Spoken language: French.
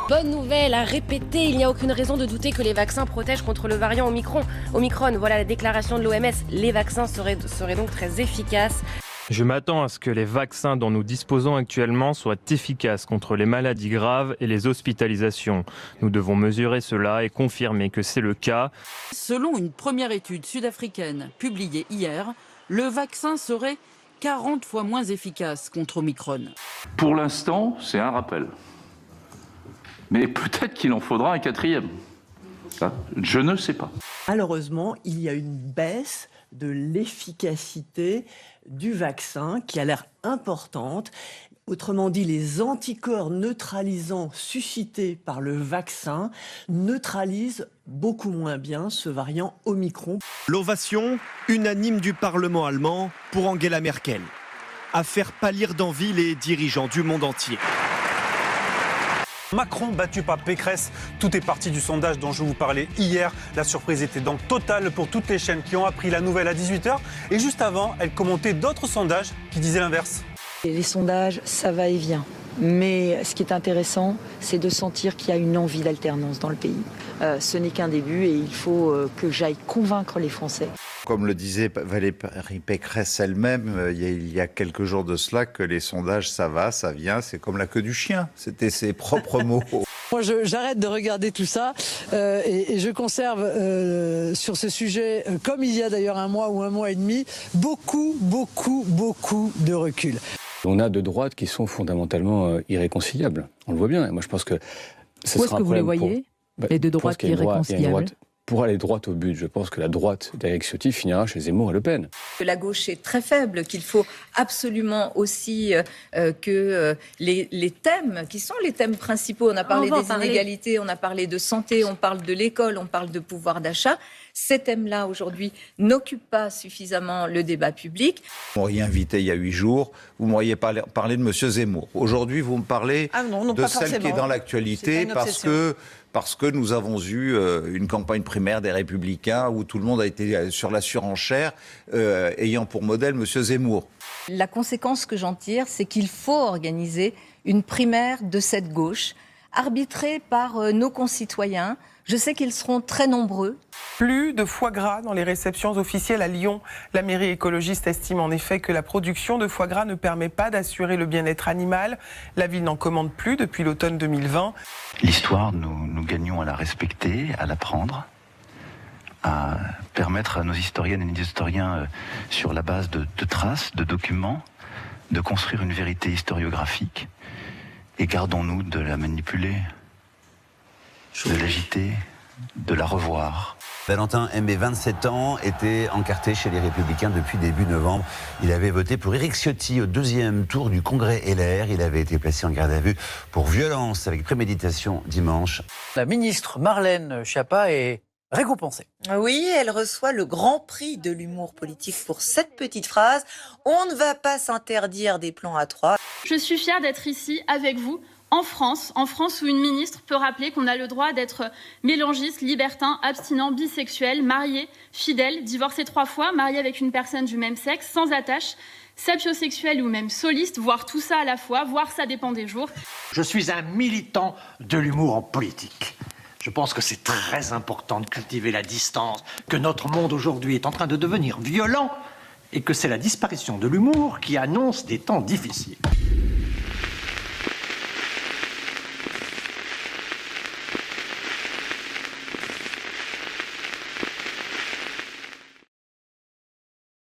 Bonne nouvelle à répéter, il n'y a aucune raison de douter que les vaccins protègent contre le variant Omicron. Voilà la déclaration de l'OMS. Les vaccins seraient donc très efficaces. Je m'attends à ce que les vaccins dont nous disposons actuellement soient efficaces contre les maladies graves et les hospitalisations. Nous devons mesurer cela et confirmer que c'est le cas. Selon une première étude sud-africaine publiée hier, le vaccin serait 40 fois moins efficace contre Omicron. Pour l'instant, c'est un rappel. Mais peut-être qu'il en faudra un quatrième. Ça, je ne sais pas. Malheureusement, il y a une baisse de l'efficacité du vaccin qui a l'air importante. Autrement dit, les anticorps neutralisants suscités par le vaccin neutralisent beaucoup moins bien ce variant Omicron. L'ovation unanime du Parlement allemand pour Angela Merkel, à faire pâlir d'envie les dirigeants du monde entier. Macron battu par Pécresse, tout est parti du sondage dont je vous parlais hier. La surprise était donc totale pour toutes les chaînes qui ont appris la nouvelle à 18h. Et juste avant, elle commentait d'autres sondages qui disaient l'inverse. Les sondages, ça va et vient. Mais ce qui est intéressant, c'est de sentir qu'il y a une envie d'alternance dans le pays. Ce n'est qu'un début et il faut que j'aille convaincre les Français. Comme le disait Valérie Pécresse elle-même, il y a quelques jours de cela, que les sondages, ça va, ça vient, c'est comme la queue du chien. C'était ses propres mots. Moi, j'arrête de regarder tout ça et je conserve sur ce sujet, comme il y a d'ailleurs un mois ou un mois et demi, beaucoup de recul. On a de droites qui sont fondamentalement irréconciliables. On le voit bien. Et moi, je pense que Où est-ce que vous les voyez, les deux droites irréconciliables? Pour aller droit au but, je pense que la droite d'Éric Ciotti finira chez Zemmour et Le Pen. La gauche est très faible, qu'il faut absolument aussi que les thèmes, qui sont les thèmes principaux, on a parlé des inégalités, on a parlé de santé, on parle de l'école, on parle de pouvoir d'achat, ces thèmes-là aujourd'hui n'occupent pas suffisamment le débat public. Vous m'auriez invité il y a 8 jours, vous m'auriez parlé de M. Zemmour. Aujourd'hui, vous me parlez de celle qui est dans l'actualité parce que nous avons eu une campagne primaire des Républicains où tout le monde a été sur la surenchère, ayant pour modèle M. Zemmour. La conséquence que j'en tire, c'est qu'il faut organiser une primaire de cette gauche, arbitrée par nos concitoyens. Je sais qu'ils seront très nombreux. Plus de foie gras dans les réceptions officielles à Lyon. La mairie écologiste estime en effet que la production de foie gras ne permet pas d'assurer le bien-être animal. La ville n'en commande plus depuis l'automne 2020. L'histoire, nous gagnons à la respecter, à l'apprendre, à permettre à nos historiennes et nos historiens, sur la base de traces, de documents, de construire une vérité historiographique. Et gardons-nous de la manipuler, de l'agiter, de la revoir. Valentin Aimé, 27 ans, était encarté chez les Républicains depuis début novembre. Il avait voté pour Éric Ciotti au 2e tour du congrès LR. Il avait été placé en garde à vue pour violence avec préméditation dimanche. La ministre Marlène Schiappa est récompensée. Oui, elle reçoit le grand prix de l'humour politique pour cette petite phrase. On ne va pas s'interdire des plans à trois. Je suis fière d'être ici avec vous. En France où une ministre peut rappeler qu'on a le droit d'être mélangiste, libertin, abstinent, bisexuel, marié, fidèle, divorcé 3 fois, marié avec une personne du même sexe, sans attache, sapiosexuel ou même soliste, voire tout ça à la fois, voire ça dépend des jours. Je suis un militant de l'humour en politique. Je pense que c'est très important de cultiver la distance, que notre monde aujourd'hui est en train de devenir violent et que c'est la disparition de l'humour qui annonce des temps difficiles.